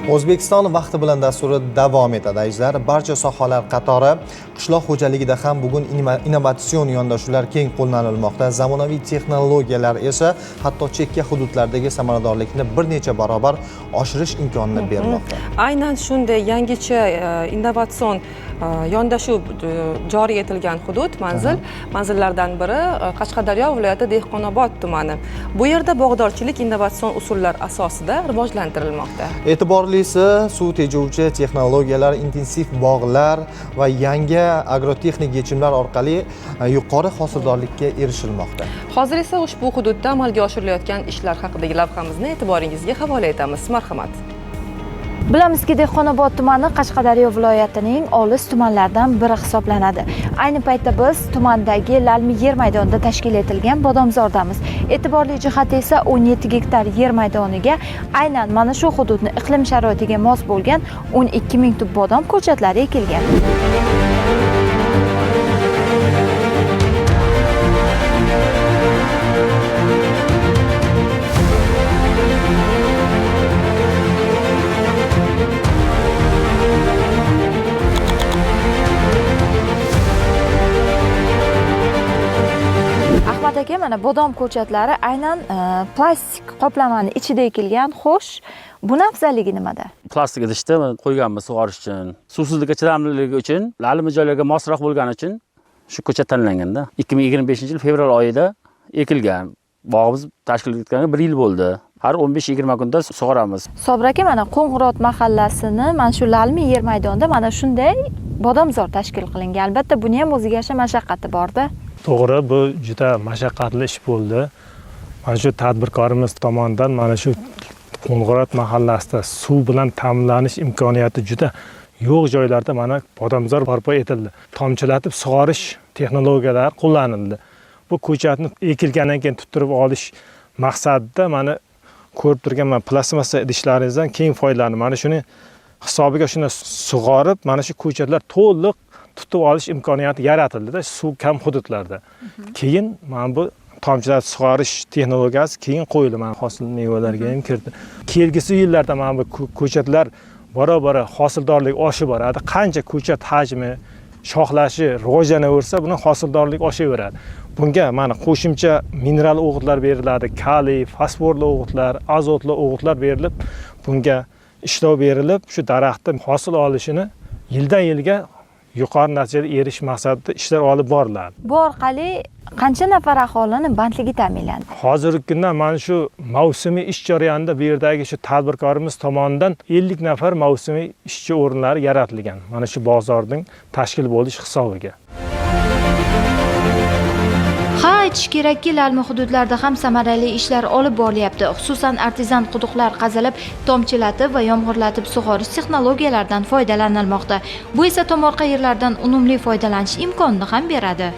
O'zbekiston vaqti bilan dasturi davom etadi. Azizlar, barcha sohalar qatori qishloq xo'jaligida ham bugun innovatsion yondashuvlar keng qo'llanilmoqda. Zamonaviy texnologiyalar esa hatto chekka hududlardagi samaradorlikni bir necha barobar oshirish imkonini bermoqda. Aynan shunday yangicha innovatsion yondashuv joriy etilgan hudud manzillardan biri Qashqadaryo viloyati Dehqonobod tumani. Bu yerda bog'dorchilik innovatsion usullar asosida rivojlantirilmoqda. E'tiborlisi, suv tejovchi texnologiyalar, intensiv bog'lar va yangi agrotexnik yechimlar orqali yuqori hosildorlikka erishilmoqda. Hozir esa ushbu hududda amalga oshirilayotgan ishlar haqidagi lavhamizni e'tiboringizga havola etamiz. Marhamat. Bilamizki, Dehqonobod tumani Qashqadaryo viloyatining olis tumanlaridan biri hisoblanadi. Ayni paytda biz tumandagi Lalmi yer maydonida tashkil etilgan Bodomzordamiz. E'tiborli jihati esa 17 gektar yer maydoniga aynan mana shu hududni iqlim sharoitiga mos bo'lgan 12 ming tub bodom ko'chatlari ekilgan. Mana bodom ko'chatlari aynan plastik qoplamani ichida ekilgan. Xo'sh, buni afzalligi nimada? Plastik idishda qo'yganmiz sug'orish uchun, suvsizlikka chidamliligi uchun, lalmi joylarga mosroq bo'lgani uchun shu ko'cha tanlanganda. 2025-yil fevral oyida ekilgan. Bog'imiz tashkil etganiga 1 yil bo'ldi. Har 15-20 kunda sug'oramiz. Sobir aka, mana Qo'ng'irot mahallasini mana shu Lalmi yer maydonida mana shunday bodomzor tashkil qilingan. Albatta, buni ham o'ziga yarasha mashaqqati bor-da. To'g'ri, bu juda mashaqqatli ish bo'ldi. Mana shu tadbirkorimiz tomonidan mana shu Qo'ng'irot mahallasida suv bilan ta'minlanish imkoniyati juda yo'q joylarda mana bodomzor barpo etildi. Tomchilatib sug'orish texnologiyalari qo'llanildi. Bu ko'chatni ekilgandan keyin tuttirib olish maqsadida mana ko'rib turgan plastmassa idishlaringizdan keng foydalanib, mana shuni hisobiga shuni sug'orib, mana shu ko'chatlar to'liq tutib olish imkoniyati yaratildi-da suv kam hududlarda. Keyin mana bu tomchilatib sug'orish texnologiyasi keyin qo'yildi, mana hosil mevalarga ham kirdi. Kelgusi yillarda mana bu ko'chatlar bora-bora hosildorlik oshib boradi. Qancha ko'chat hajmi, shoxlashi rivojlanaversa, buni hosildorlik oshaveradi. Bunga mana qo'shimcha mineral o'g'itlar beriladi, kaliy, fosforli o'g'itlar, azotli o'g'itlar berilib, bunga ishlov berilib, shu daraxtning hosil olishini yildan yilga yuqori natijaga erishish maqsadida ishlar olib boriladi. Bu orqali qancha nafar aholini bandligi ta'minlandi? Hozirgi kunda mana shu mavsumiy ish jarayonida bu yerdagi shu tadbirkorimiz tomonidan 50 nafar mavsumiy ishchi o'rinlari yaratilgan. Mana shu bozorning tashkil bo'lish hisobiga. Aytish kerakki, Lalmi hududlarda ham samarali ishlar olib borilyapti. Xususan, artizan quduqlar qazilib, tomchilatib va yomg'irlatib sug'orish texnologiyalaridan foydalanilmoqda. Bu esa tomorqa yerlardan unumli foydalanish imkonini ham beradi.